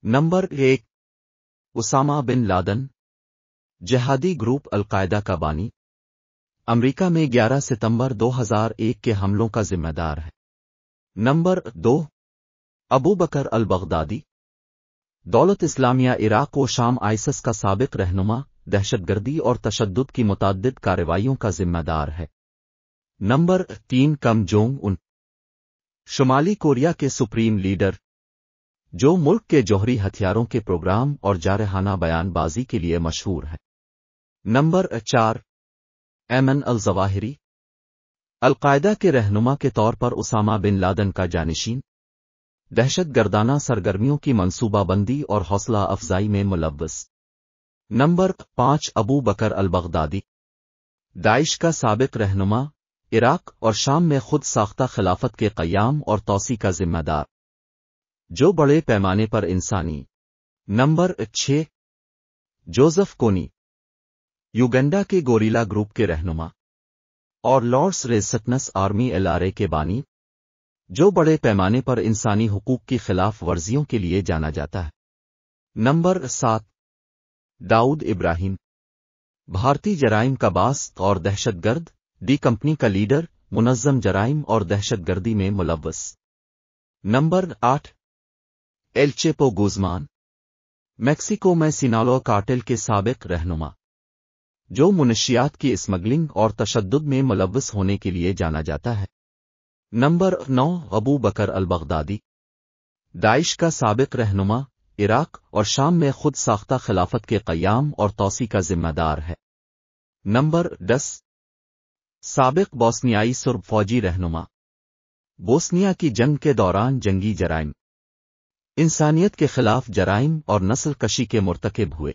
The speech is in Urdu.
نمبر 1 اسامہ بن لادن، جہادی گروپ القاعدہ کا بانی، امریکہ میں 11 ستمبر 2001 کے حملوں کا ذمہ دار ہے۔ نمبر 2 ابو بکر البغدادی، دولت اسلامیہ عراق و شام آئیسس کا سابق رہنما، دہشت گردی اور تشدد کی متعدد کارروائیوں کا ذمہ دار ہے۔ نمبر 3 کم جونگ ان، شمالی کوریا کے سپریم لیڈر، جو ملک کے جوہری ہتھیاروں کے پروگرام اور جارحانہ بیان بازی کے لیے مشہور ہے۔ نمبر 4 ایمن الظواہری، القاعدہ کے رہنما کے طور پر اسامہ بن لادن کا جانشین، دہشت گردانہ سرگرمیوں کی منصوبہ بندی اور حوصلہ افزائی میں ملوث۔ نمبر 5 ابو بکر البغدادی، داعش کا سابق رہنما، عراق اور شام میں خود ساختہ خلافت کے قیام اور توسیع کا ذمہ دار، جو بڑے پیمانے پر انسانی۔ نمبر 6 جوزف کونی، یوگنڈا کے گوریلا گروپ کے رہنما اور لارڈس ریزسٹنس آرمی LRA کے بانی، جو بڑے پیمانے پر انسانی حقوق کی خلاف ورزیوں کے لیے جانا جاتا ہے۔ نمبر 7 داؤد ابراہیم، بھارتی جرائم کا باعث اور دہشت گرد، ڈی کمپنی کا لیڈر، منظم جرائم اور دہشت گردی میں ملوث۔ نمبر 8 ایل چیپو گوزمان، میکسیکو میں سینالو کارٹل کے سابق رہنما، جو منشیات کی اسمگلنگ اور تشدد میں ملوث ہونے کے لیے جانا جاتا ہے۔ نمبر 9 ابو بکر البغدادی، داعش کا سابق رہنما، عراق اور شام میں خود ساختہ خلافت کے قیام اور توسیع کا ذمہ دار ہے۔ نمبر 10 سابق بوسنیائی سرب فوجی رہنما، بوسنیا کی جنگ کے دوران جنگی جرائم، انسانیت کے خلاف جرائم اور نسل کشی کے مرتکب ہوئے۔